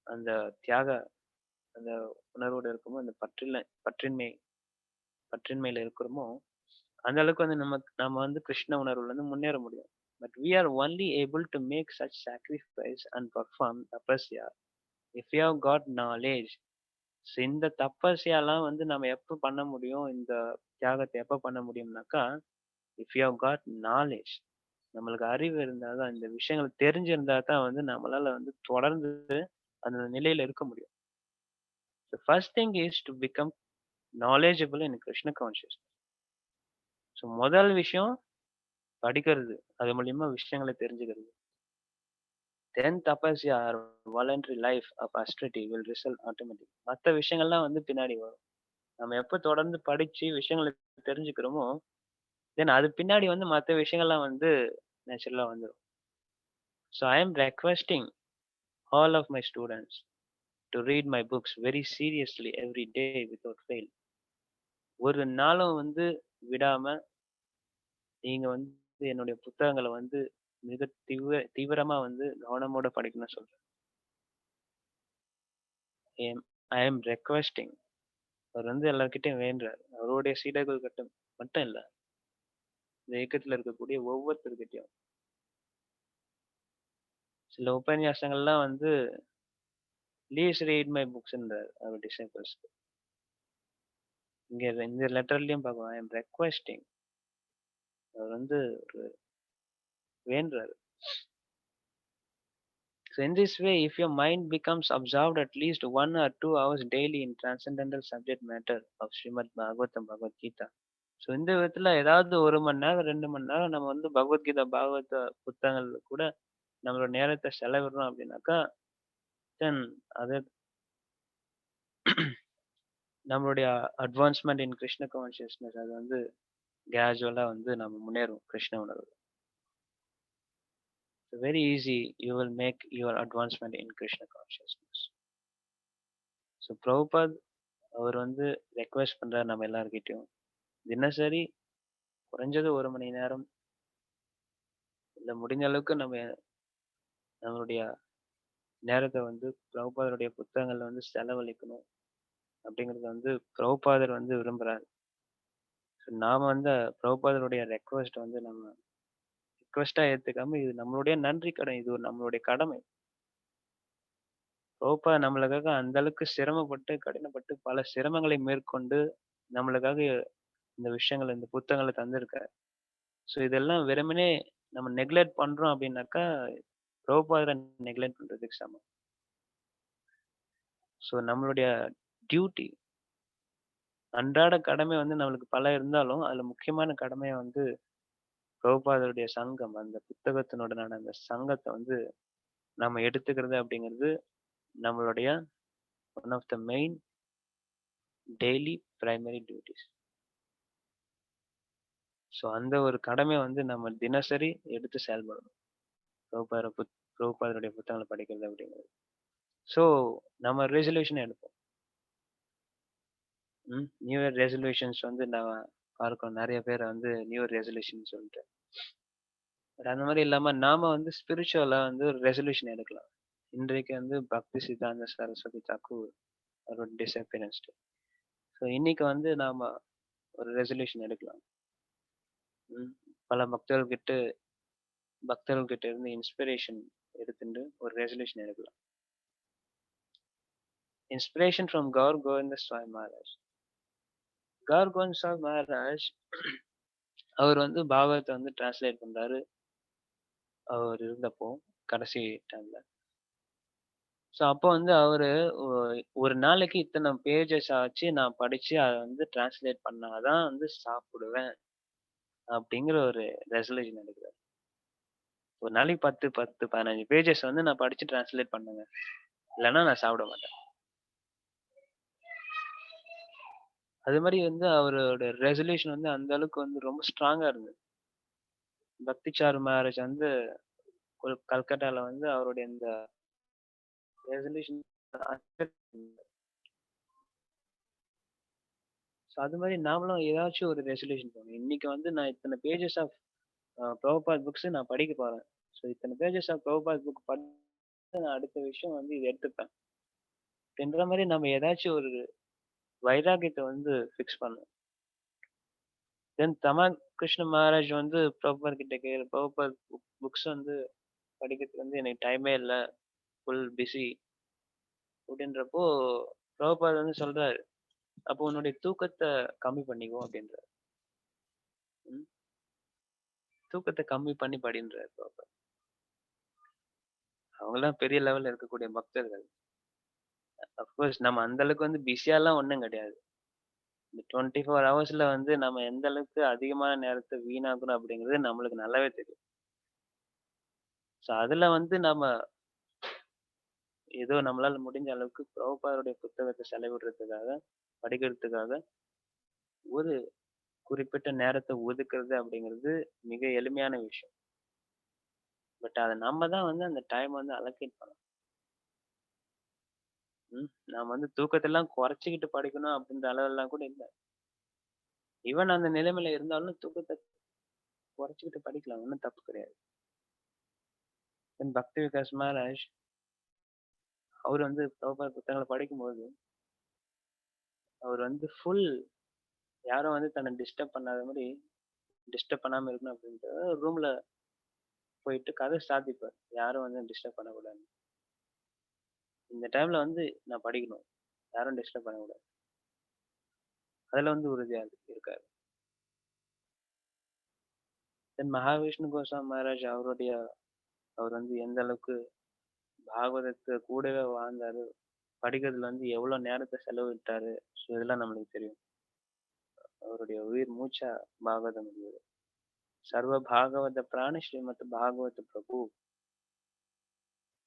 அந்த தியாக அந்த உணர்வோட இருக்குமோ, அந்த பற்றின்மையில இருக்கிறோமோ, அந்த அளவுக்கு வந்து நம்ம வந்து கிருஷ்ண உணர்வுல இருந்து முன்னேற முடியும். But we are only able to make such sacrifice and perform tapasya if we have got knowledge. So இந்த தபஸ்யாலாம் வந்து நம்ம எப்ப பண்ண முடியும்? இந்த தியாகத்தை எப்ப பண்ண முடியும்னாக்கா, if you have got knowledge. நம்மளுக்கு அறிவு இருந்தா தான், இந்த விஷயங்கள் தெரிஞ்சிருந்தா தான் வந்து நம்மளால வந்து தொடர்ந்து அந்த நிலையில இருக்க முடியும். The first thing is to become knowledgeable in Krishna consciousness. So முதல் விஷயம் படிக்கிறது. அது மூலியமா விஷயங்களை தெரிஞ்சுக்கிறது. Then tapasya or voluntary life of austerity will result automatically. மத்த விஷயங்கள்லாம் வந்து பின்னாடி வரும். நம்ம எப்ப தொடர்ந்து படிச்சு விஷயங்களை தெரிஞ்சுக்கிறோமோ, தென் அது பின்னாடி வந்து மத்த விஷயங்கள்லாம் வந்து நேச்சுரலா வந்துரும். So I am requesting all of my students to read my books very seriously every day without fail. ஒரு நாளும் வந்து விடாம நீங்க வந்து என்னுடைய புத்தகங்கள வந்து மிக தீவிரமா வந்து கவனமோட படிக்கணும்னு சொல்றேன். I am requesting. அவர் வந்து எல்லார்கிட்டயும் வேண்டுறார். அவருடைய சீடர்கள் கிட்ட மட்டும் இல்ல. இந்த இயக்கத்துல இருக்கக்கூடிய ஒவ்வொருத்தர்கிட்டயும். சில உபன்யாசங்கள்லாம் வந்து ப்ளீஸ் ரீட் மை புக்ஸ்ன்றார் அவர் டிசைபிள்ஸ்க்கு. இங்க இந்த லெட்டர்லயும் பார்க்கலாம். I am requesting. அவர் வந்து ஒரு வேண்டுறாரு. So in this way, if your mind becomes absorbed at least 1 or 2 hours daily in transcendental subject matter of Srimad Bhagavatam, Bhagavad Gita. So இந்த விதத்துல ஏதாவது 1 மணி நேரம் 2 மணி நேரம் நம்ம வந்து பகவத்கீதா பாகவத புத்தகங்கள்ல கூட நம்மளோட நேரத்தை செலவிடுறோம் அப்படின்னாக்கா, தென் அது நம்மளுடைய அட்வான்ஸ்மெண்ட் இன் கிருஷ்ண கான்சியஸ்னஸ் அது வந்து கிராஜுவலா வந்து நம்ம முன்னேறும் கிருஷ்ண உணர்வு. Very easy, you will make your advancement in Krishna consciousness. So Prabhupada அவர் வந்து ரெக்வெஸ்ட் பண்றாரு நம்ம எல்லார்கிட்டயும். தினசரி குறைஞ்சது 1 மணி நேரம் இல்ல முடிஞ்ச அளவுக்கு நம்மளுடைய நேரத்தை வந்து பிரபுபாதருடைய புத்தகங்கள்ல வந்து செலவழிக்கணும் அப்படிங்கறது வந்து பிரபுபாதர் வந்து விரும்புறாரு. நாம வந்து பிரபுபாதருடைய ரெக்வெஸ்ட் வந்து நம்ம ரிக்வெஸ்டா ஏத்துக்காம இது நம்மளுடைய நன்றி கடன். இது ஒரு நம்மளுடைய கடமை. பிரபுபாதர் நம்மளுக்காக அந்த அளவுக்கு சிரமப்பட்டு கடினப்பட்டு பல சிரமங்களை மேற்கொண்டு நம்மளுக்காக இந்த விஷயங்கள் இந்த புத்தகங்களை தந்திருக்காரு. ஸோ இதெல்லாம் வெறுமனே நம்ம நெக்லெக்ட் பண்றோம் அப்படின்னாக்கா பிரபுபாதரை நெக்லெக்ட் பண்றதுக்கு சமம். ஸோ நம்மளுடைய டியூட்டி அன்றாட கடமை வந்து நம்மளுக்கு பல இருந்தாலும் அதுல முக்கியமான கடமையை வந்து பிரபுபாதருடைய சங்கம், அந்த புத்தகத்தினுடனான அந்த சங்கத்தை வந்து நம்ம எடுத்துக்கிறது அப்படிங்கிறது நம்மளுடைய one of the main daily primary duties. ஸோ அந்த ஒரு கடமையை வந்து நம்ம தினசரி எடுத்து செயல்படணும். பிரபுபாதருடைய புத்தகங்களை படிக்கிறது அப்படிங்கிறது. ஸோ நம்ம ரெசல்யூஷன் எடுப்போம். நியூ இயர் ரெசல்யூஷன்ஸ் வந்து நான் பார்க்கணும் நிறைய பேரை வந்து நியூ இயர் ரெசல்யூஷன் சொல்லிட்டு. பட் அந்த மாதிரி இல்லாம நாம வந்து ஸ்பிரிச்சுவலா வந்து ஒரு ரெசல்யூஷன் எடுக்கலாம். இன்றைக்கு வந்து பக்தி சித்தாந்த சரஸ்வதி தாக்கூர் அவரோட டிசப்பியரன்ஸ் டே. ஸோ இன்னைக்கு வந்து நாம ஒரு ரெசல்யூஷன் எடுக்கலாம். ம். பல பக்தர்கள்கிட்ட இருந்து இன்ஸ்பிரேஷன் எடுத்துட்டு ஒரு ரெசல்யூஷன் எடுக்கலாம். இன்ஸ்பிரேஷன் ஃப்ரம் கௌர் கோவிந்த சுவாமி மகாராஜ். கௌர் கோவிந்த் சுவாமி மகாராஜ் அவர் வந்து பாகவத வந்து டிரான்ஸ்லேட் பண்றாரு. அவர் இருந்தப்போ கடைசி டைம்ல. ஸோ அப்போ வந்து அவரு ஒ ஒரு நாளைக்கு இத்தன பேஜஸ் ஆச்சு நான் படிச்சு அத வந்து டிரான்ஸ்லேட் பண்ணா தான் வந்து சாப்பிடுவேன். அப்படிங்கிற ஒரு ரெசல்யூஷன் எடுக்குறாரு. ஒரு நாளைக்கு 15 பேஜஸ் வந்து நான் படிச்சு டிரான்ஸ்லேட் பண்ணுங்க. இல்லன்னா நான் சாப்பிட மாட்டேன். அது மாரி வந்து அவரோட ரெசல்யூஷன் வந்து அந்த அளவுக்கு வந்து ரொம்ப ஸ்ட்ராங்கா இருந்தது. பக்திசாரு மகாராஜ் வந்து கல்கட்டால வந்து அவருடைய இந்த ரெசல்யூஷன் ஸோ அது மாரி நாமளும் ஏதாச்சும் ஒரு ரெசல்யூஷன் பண்ணணும். இன்னைக்கு வந்து நான் இத்தன பேஜஸ் ஆஃப் பிரபுபாத் புக்ஸ் நான் படிக்க போறேன். ஸோ இத்தன பேஜஸ் ஆஃப் பிரபுபாத் புக் படிச்சு நான் அடுத்த விஷயம் வந்து இத எடுத்துப்பேன். அப்படின்ற மாரி நம்ம ஏதாச்சும் ஒரு வைராக்கியத்த வந்து ஃபிக்ஸ் பண்ணணும். தென் கிருஷ்ண மகாராஜ் வந்து பிரபுபாத் கிட்ட பிரபுபாத் புக்ஸ் வந்து படிக்கிறதுக்கு வந்து எனக்கு டைமே இல்ல. ஃபுல் பிஸி அப்படின்றப்போ பிரபுபாத் வந்து சொல்றாரு. அப்போ உன்னுடைய தூக்கத்த கம்மி பண்ணிக்கோ அப்படின்றாரு. ம். தூக்கத்த கம்மி பண்ணி படின்றாரு பிரபுபாத். அவங்கலாம் பெரிய லெவல்ல இருக்கக்கூடிய பக்தர்கள். அஃப்கோர்ஸ் நம்ம அந்த அளவுக்கு வந்து பிஸியாலாம் ஒண்ணும் கிடையாது. இந்த 24 ஹவர்ஸ்ல வந்து நம்ம எந்த அளவுக்கு அதிகமான நேரத்த வீணாக்குறோம் அப்படிங்கிறது நம்மளுக்கு நல்லாவே தெரியும். ஸோ அதுல வந்து நம்ம ஏதோ நம்மளால முடிஞ்ச அளவுக்கு பிரபுபாதருடைய புத்தகத்த செலவிடுறதுக்காக, படிக்கிறதுக்காக ஒரு குறிப்பிட்ட நேரத்த ஒதுக்குறது அப்படிங்கிறது மிக எளிமையான விஷயம். பட் அத நம்ம தான் வந்து அந்த டைம் வந்து அலோகேட் பண்ணணும். நாம வந்து தூக்கத்தெல்லாம் குறைச்சுக்கிட்டு படிக்கணும் அப்படின்ற அளவெல்லாம் கூட இல்ல. ஈவன் அந்த நிலைமையில இருந்தாலும் தூக்கத்த குறைச்சுக்கிட்டு படிக்கலாம். ஒண்ணும் தப்பு கிடையாது. தென் பக்தி விகாஸ் மகாராஜ் அவரு வந்து பிரபுபாத் புத்தகங்கள படிக்கும்போது, அவர் வந்து யாரும் வந்து தன்ன டிஸ்டர்ப் பண்ணாத மாரி, டிஸ்டர்ப் பண்ணாம இருக்கணும் அப்படின்ட்டு ரூம்ல போயிட்டு கதவ சாத்திப்பாரு. யாரும் வந்து டிஸ்டர்ப் பண்ணக்கூடாதுன்னு. இந்த டைம்ல வந்து நான் படிக்கணும். யாரும் டிஸ்டர்ப் பண்ணக்கூடாது. அதுல வந்து உறுதியா இருக்காரு. தென் மகாவிஷ்ணு கோசாமி மகாராஜ் அவர் வந்து எந்த அளவுக்கு பாகவதத்த கூடவே வாழ்ந்தாரு. படிக்கிறதுல வந்து எவ்வளவு நேரத்த செலவிட்டாரு. ஸோ இதெல்லாம் நம்மளுக்கு தெரியும். அவருடைய உயிர் மூச்சா பாகவதம் இருந்தது. சர்வ பாகவத பிராணி ஸ்ரீமத் பாகவத பிரபு.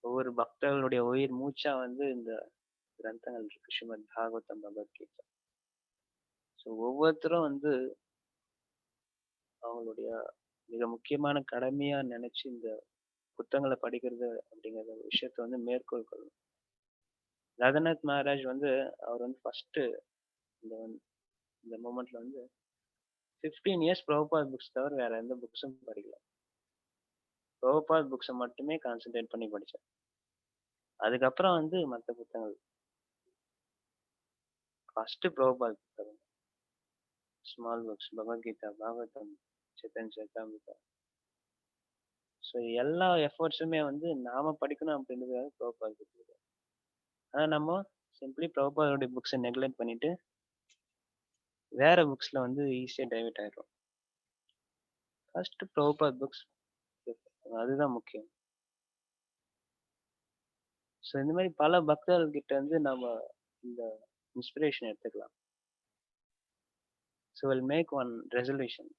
ஒவ்வொரு பக்தர்களுடைய உயிர் மூச்சா வந்து இந்த கிரந்தங்கள் இருக்கு. ஸ்ரீமத் பாகவதம், பகவத்கீதா. ஸோ ஒவ்வொருத்தரும் வந்து அவங்களுடைய மிக முக்கியமான கடமையா நினைச்சு இந்த புத்தகங்கள படிக்கிறது அப்படிங்கிற ஒரு விஷயத்த வந்து மேற்கோள் கொள்ளணும். ரங்கநாத் மகாராஜ் வந்து அவர் வந்து ஃபர்ஸ்ட் இந்த மொமெண்ட்ல வந்து 15 இயர்ஸ் பிரபுபாத் புக்ஸ் தவிர வேற எந்த புக்ஸும் படிக்கல. பிரபுபாத் புக்ஸ மட்டுமே கான்சன்ட்ரேட் பண்ணி படிச்சார். அதுக்கப்புறம் வந்து மத்த புத்தகங்கள். ஃபர்ஸ்ட் பிரபுபாத் புத்தகம். Small books, Bhagavad Gita, Bhagavatam, Chaitanya Charitamrita. So எல்லா எஃபோர்ட்ஸுமே வந்து நாம படிக்கணும் அப்படின்றதுக்காக பிரபுபாத் கொடுத்திருக்காரு. ஆனா நம்ம சிம்பிளி பிரபுபாதோட புக்ஸ நெக்லெக்ட் பண்ணிட்டு வேற புக்ஸ்ல வந்து ஈஸியா டைவர்ட் ஆயிடுறோம். ஃபர்ஸ்ட் பிரபுபாத் புக்ஸ் அதுதான் முக்கியம். ஸோ இந்த மாதிரி பல பக்தர்கள் கிட்ட இருந்து நம்ம இந்த இன்ஸ்பிரேஷன் எடுத்துக்கலாம். So will make one resolution.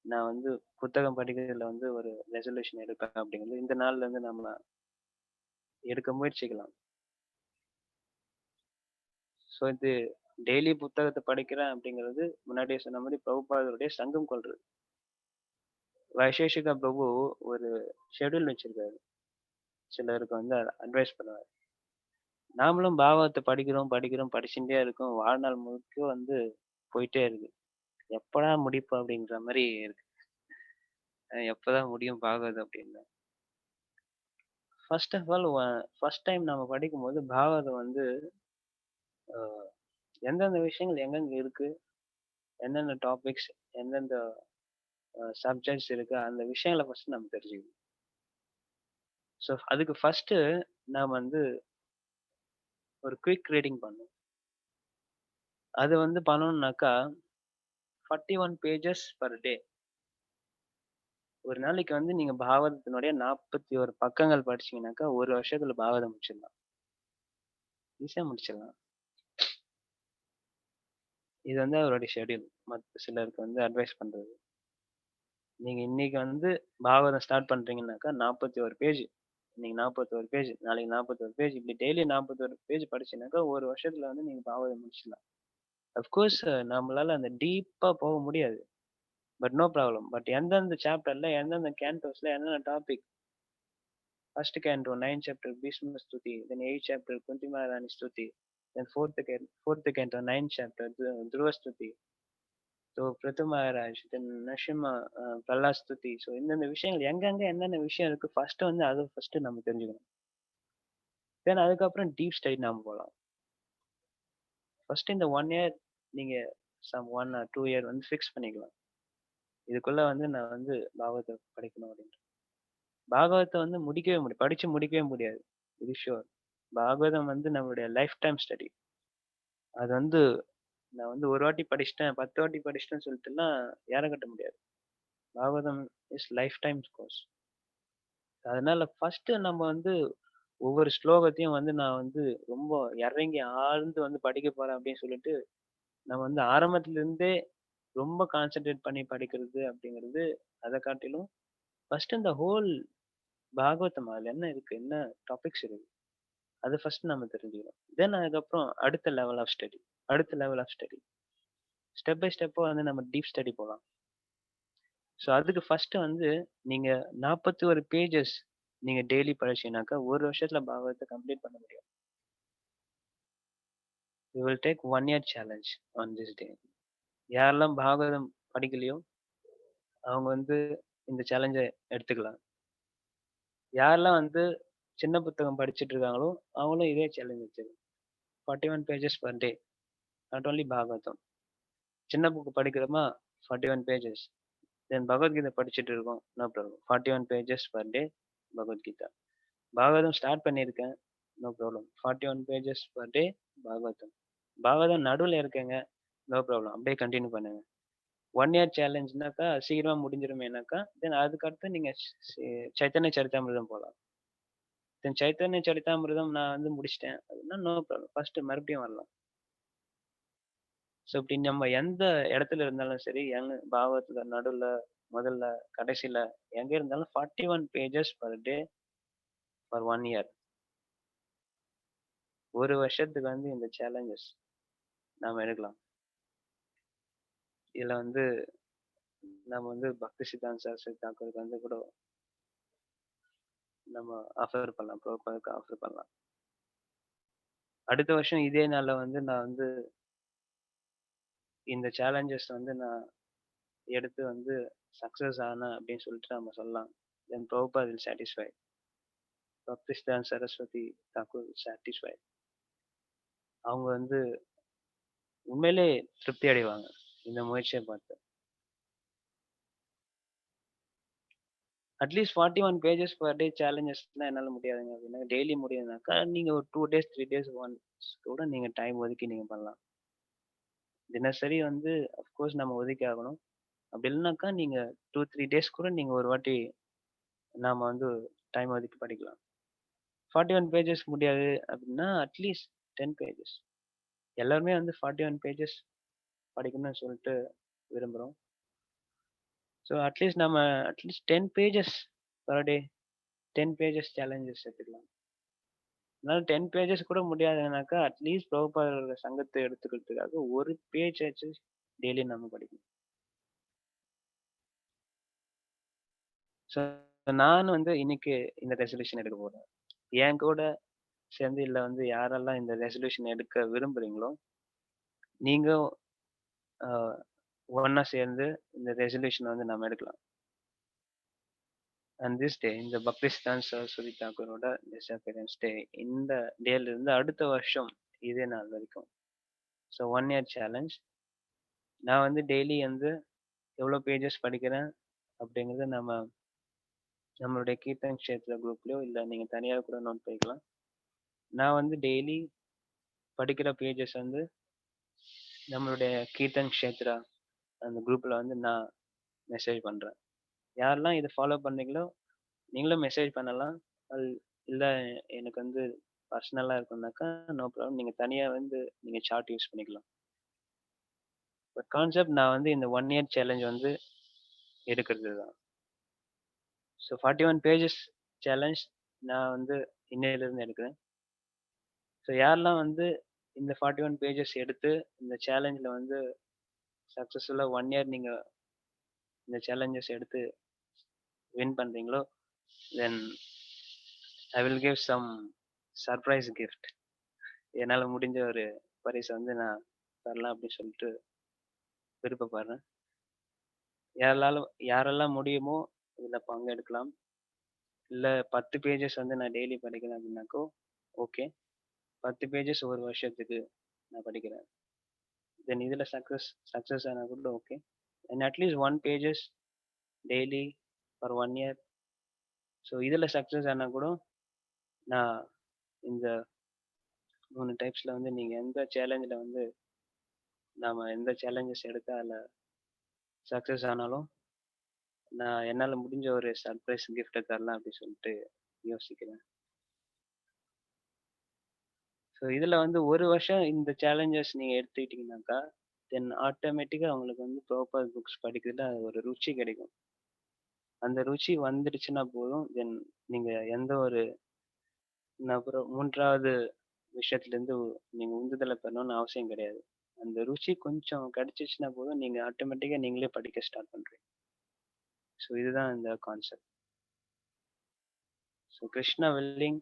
நான் வந்து புத்தகம் படிக்கிறதுல வந்து ஒரு ரெசல்யூஷன் எடுப்பேன் அப்படிங்கிறது இந்த நாள்ல இருந்து நம்ம எடுக்க முயற்சிக்கலாம். ஸோ இது டெய்லி புத்தகத்த படிக்கிறேன் அப்படிங்கிறது முன்னாடியே சொன்ன மாரி பிரபுபாதருடைய சங்கம் கொள்றது. வைசேஷிகா பிரபு ஒரு ஷெட்யூல் வச்சிருக்காரு. சிலருக்கு வந்து அட்வைஸ் பண்ணுவாரு. நாமளும் பாகவத்த படிக்கிறோம், படிச்சுட்டே இருக்கோம். வாழ்நாள் முழுக்க வந்து போயிட்டே இருக்கு. எப்படா முடிப்போம் அப்படின்ற மாரி இருக்கு. எப்பதான் முடியும் பாகவதம் அப்படின்னு. First of all first time நம்ம படிக்கும்போது பாகவதம் வந்து அ எந்தெந்த விஷயங்கள் எங்கெங்க இருக்கு, எந்தெந்த டாபிக்ஸ், எந்தெந்த சப்ஜெக்ட்ஸ் இருக்கு, அந்த விஷயங்கள ஃபர்ஸ்ட் நம்ம தெரிஞ்சுக்கணும். ஸோ அதுக்கு ஃபர்ஸ்ட்டு நாம வந்து ஒரு குயிக் ரீடிங் பண்ணணும். அது வந்து பண்ணணும்னாக்கா 41 பேஜஸ் பெர் டே. ஒரு நாளைக்கு வந்து நீங்க பாகவதத்தினுடைய 41 பக்கங்கள் படிச்சீங்கன்னாக்கா, 1 வருஷத்துல பாகவதம் முடிச்சிடலாம். ஈஸியா முடிச்சிடலாம். இது வந்து அவருடைய ஷெட்யூல். சிலருக்கு வந்து அட்வைஸ் பண்றது. நீங்க இன்னைக்கு வந்து பாகவதம் ஸ்டார்ட் பண்றீங்கன்னாக்கா 41 பேஜ். இன்னைக்கு 41 பேஜ், நாளைக்கு 41 பேஜ், இப்படி டெய்லி 41 பேஜ் படிச்சீங்கன்னாக்கா, 1 வருஷத்துல வந்து நீங்க பாகவதம் முடிச்சிடலாம். அஃப்கோர்ஸ் நம்மளால அந்த டீப்பா போக முடியாது. But no problem. பட் எந்தெந்த சாப்டர்ல, எந்தெந்த கேன்டோஸ்ல, எந்தெந்த topic. First canto 9 chapter Bhishma ஸ்துதி, தென் 8 சாப்டர் குந்தி மகாராணி ஸ்துதி, தென் ஃபோர்த் கேன்டோ 9 சாப்டர் துருவ ஸ்துதி. ஸோ பிருது மகாராஜ், தென் நரசிம்ம பிரஹ்லாத் ஸ்துதி. ஸோ இந்தந்த விஷயங்கள் எங்கெங்க என்னென்ன விஷயம் இருக்கு ஃபர்ஸ்ட் வந்து அது ஃபர்ஸ்ட் நம்ம தெரிஞ்சுக்கணும். தென் அதுக்கப்புறம் டீப் ஸ்டடி நாம போலாம். ஃபர்ஸ்ட் இந்த 1 இயர் நீங்க 1 ஆர் 2 இயர் வந்து ஃபிக்ஸ் பண்ணிக்கலாம். இதுக்குள்ள வந்து நான் வந்து பாகவத படிக்கணும் அப்படின்னு. பாகவத வந்து முடிக்கவே முடியாது. படிச்சு முடிக்கவே முடியாது. இது ஷூர். பாகவதம் வந்து நம்மளுடைய லைஃப் டைம் ஸ்டடி. அது வந்து நான் வந்து ஒரு வாட்டி படிச்சுட்டேன், 10 வாட்டி படிச்சுட்டேன்னு சொல்லிட்டுலாம் ஏற கட்ட முடியாது. Bhagavatam is life time course. அதனால ஃபர்ஸ்ட் நம்ம வந்து ஒவ்வொரு ஸ்லோகத்தையும் வந்து நான் வந்து ரொம்ப இறங்கி ஆழ்ந்து வந்து படிக்க போறேன் அப்படின்னு சொல்லிட்டு, நம்ம வந்து ஆரம்பத்துல இருந்தே ரொம்ப கான்சன்ட்ரேட் பண்ணி படிக்கிறது அப்படிங்கிறது, அத காட்டிலும் ஃபர்ஸ்ட் இந்த ஹோல் பாகவதம் அதுல என்ன இருக்கு? என்ன டாபிக்ஸ் இருக்கு? அத ஃபர்ஸ்ட் நம்ம தெரிஞ்சுக்கணும். தென் அதுக்கப்புறம் அடுத்த லெவல் ஆஃப் ஸ்டடி. அடுத்த level of study. Step by ஸ்டெப்பா வந்து நம்ம டீப் ஸ்டடி போலாம். ஸோ அதுக்கு ஃபர்ஸ்ட் வந்து நீங்க 41 பேஜஸ் நீங்க டெய்லி படிச்சீங்கன்னாக்கா, 1 வருஷத்துல பாகவத கம்ப்ளீட் பண்ண முடியும். You will take 1 year challenge on this day. யாரெல்லாம் பாகவதம் படிக்கலையோ, அவங்க வந்து இந்த சேலஞ்ச எடுத்துக்கலாம். யாரெல்லாம் வந்து சின்ன புத்தகம் படிச்சுட்டு இருக்காங்களோ, அவங்களும் இதே சேலஞ்ச் வச்சுக்கலாம். 41 pages per day. Not only Bhagavatam. சின்ன புக் படிக்கிறோமா 41 பேஜஸ். தென் பகவத்கீதை படிச்சுட்டு இருக்கோம். No problem. 41 pages per day Bhagavad Gita. Bhagavatam start பண்ணியிருக்கேன். No problem. 41 pages per day Bhagavatam. Bhagavatam நடுவுல இருக்கேங்க. No problem. அப்படியே கன்டின்யூ பண்ணுங்க. 1 இயர் சேலஞ்ச்னாக்கா சீக்கிரமா முடிஞ்சிருமேனாக்கா, தென் அதுக்கு அடுத்து நீங்க சைத்தன்ய சரிதாமிர்தம் போலாம். தென் சைத்தன்ய சரிதாமிர்தம் நான் வந்து முடிச்சுட்டேன். அப்படின்னா நோ ப்ராப்ளம். ஃபர்ஸ்ட் மறுபடியும் வரலாம். ஸோ இப்படி நம்ம எந்த இடத்துல இருந்தாலும் சரி, பாகவத்துல நடுவுல, முதல்ல, கடைசியில எங்க இருந்தாலும் 41 pages per day for 1 year. 1 வருஷத்துக்கு வந்து இந்த சேலஞ்சஸ் நாம எடுக்கலாம். இதுல வந்து நம்ம வந்து பக்தி சித்தாந்த சரஸ்வதி தாக்கூருக்கு வந்து கூட நம்ம ஆஃபர் பண்ணலாம். ப்ரோபாதுக்கு ஆஃபர் பண்ணலாம். அடுத்த வருஷம் இதே நாள்ல வந்து நான் வந்து இந்த சேலஞ்சஸ் வந்து நான் எடுத்து வந்து சக்சஸ் ஆனேன் அப்படின்னு சொல்லிட்டு நம்ம சொல்லலாம். தென் Prabhupada will satisfy. பக்தி சித்தாந்த சரஸ்வதி தாக்கூர் சாட்டிஸ்ஃபை. அவங்க வந்து உண்மையிலே திருப்தி அடைவாங்க. இந்த முயற்சிய பார்த்து. அட்லீஸ்ட் 41 பேஜஸ் பெர் டே சேலஞ்சஸ்லாம் என்னால முடியாதுங்க அப்படின்னா, டெய்லி முடியுதுனாக்கா, நீங்க ஒரு 2 டேஸ், 3 டேஸ் ஒன்ஸ் கூட நீங்க டைம் ஒதுக்கி நீங்க பண்ணலாம். தினசரி வந்து அஃப்கோர்ஸ் நம்ம ஒதுக்கி ஆகணும். அப்படி இல்லனாக்கா நீங்க 2, 3 டேஸ் கூட நீங்க ஒரு வாட்டி நாம வந்து டைம் ஒதுக்கி படிக்கலாம். 41 பேஜஸ் முடியாது அப்படின்னா, அட்லீஸ்ட் 10 பேஜஸ். எல்லாருமே வந்து 41 பேஜஸ் படிக்கணும்னு சொல்லிட்டு விரும்புறோம். So at least 10 pages per day, 10 pages challenges எடுத்துக்கலாம். அதனால 10 பேஜஸ் கூட முடியாதுனாக்கா, அட்லீஸ்ட் பிரபுபாதரோட சங்கத்தை எடுத்துக்கிறதுக்காக ஒரு பேஜ் ஆச்சு டெய்லி நம்ம படிக்கணும். ஸோ நான் வந்து இன்னைக்கு இந்த ரெசல்யூஷன் எடுக்க போறேன். என் கூட சேர்ந்து இல்ல வந்து யாரெல்லாம் இந்த ரெசல்யூஷன் எடுக்க விரும்புறீங்களோ, நீங்க அ ஒண்ணா சேர்ந்து இந்த ரெசல்யூஷன் வந்து நம்ம எடுக்கலாம். அண்ட் திஸ் டே இந்த பக்திஸ்தான் சரஸ்வதி தாக்கூரோட டிஸப்பியரன்ஸ் டே இந்த டேல இருந்து அடுத்த வருஷம் இதே நாள் வரைக்கும் ஸோ 1 இயர் சேலஞ்ச். நான் வந்து டெய்லி வந்து எவ்வளோ பேஜஸ் படிக்கிறேன் அப்படிங்கிறத நம்மளுடைய கீர்த்தன் க்ஷேத்ரா குரூப்லயோ இல்ல நீங்க தனியா கூட நோட் பண்ணிக்கலாம். நான் வந்து டெய்லி படிக்கிற பேஜஸ் வந்து நம்மளுடைய கீர்த்தன் க்ஷேத்ரா அந்த குரூப்ல வந்து நான் மெசேஜ் பண்றேன். யாரெல்லாம் இத ஃபாலோ பண்ணீங்களோ, நீங்களும் மெசேஜ் பண்ணலாம். அது இல்ல எனக்கு வந்து பர்சனலா இருக்கும்னாக்கா, நோ ப்ராப்ளம். நீங்க தனியா வந்து நீங்க சார்ட் யூஸ் பண்ணிக்கலாம். பட் கான்செப்ட் நான் வந்து இந்த 1 இயர் சேலஞ்ச் வந்து எடுக்கிறது தான். ஸோ 41 பேஜஸ் சேலஞ்ச் நான் வந்து இன்னையிலிருந்து எடுக்கிறேன். ஸோ யாரெல்லாம் வந்து இந்த 41 பேஜஸ் எடுத்து இந்த சேலஞ்ச்ல வந்து சக்சஸ்ஃபுல்லா 1 இயர் நீங்க இந்த சேலஞ்சஸ் எடுத்து வின் பண்றீங்களோ, then I will give some surprise gift. என்னால முடிஞ்ச ஒரு பரிச வந்து நான் தரலாம் அப்படின்னு சொல்லிட்டு விருப்பப்படுறேன். யாரெல்லாம் முடியுமோ இதுல பங்கெடுக்கலாம். இல்ல 10 பேஜஸ் வந்து நான் டெய்லி படிக்கிறேன் அப்படின்னாக்கோ, ஓகே. 10 பேஜஸ் 1 வருஷத்துக்கு நான் படிக்கிறேன். தென் இதுல சக்சஸ் ஆனா கூட okay. And at least 1 pages daily for 1 year. So இதுல சக்சஸ் ஆனா கூட நான் இந்த 3 டைப்ஸ்ல வந்து நீங்க எந்த சேலஞ்சுல வந்து நாம எந்த சேலஞ்சஸ் எடுத்து அதுல சக்சஸ் ஆனாலும், நான் என்னால முடிஞ்ச ஒரு சர்ப்ரைஸ் கிஃப்ட்ட தரலாம் அப்படின்னு சொல்லிட்டு யோசிக்கிறேன். ஸோ இதுல வந்து 1 வருஷம் இந்த சேலஞ்சஸ் நீங்க எடுத்துக்கிட்டீங்கன்னாக்கா, தென் ஆட்டோமேட்டிக்கா உங்களுக்கு வந்து ப்ராப்பர் புக்ஸ் படிக்கிறதுல ஒரு ருச்சி கிடைக்கும். அந்த ருச்சி வந்துடுச்சுன்னா போதும், தென் நீங்க எந்த ஒரு அப்புறம் 3வது விஷயத்துலேருந்து நீங்க உந்துதல பெறணும்னு அவசியம் கிடையாது. அந்த ருச்சி கொஞ்சம் கிடைச்சிச்சுன்னா போதும், நீங்க ஆட்டோமேட்டிக்கா நீங்களே படிக்க ஸ்டார்ட் பண்றீங்க. ஸோ இதுதான் இந்த concept. So Krishna willing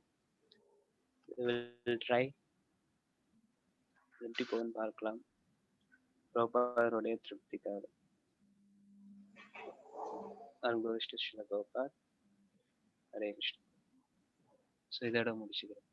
will try. எப்படி போகுதுன்னு பார்க்கலாம். பிரபுபாதருடைய திருப்திக்காக. அனுபவிஷ்டு ஸ்ரீல பிரபுபாத். ஹரே கிருஷ்ணா. ஸோ இதோட முடிச்சுக்கிறேன்.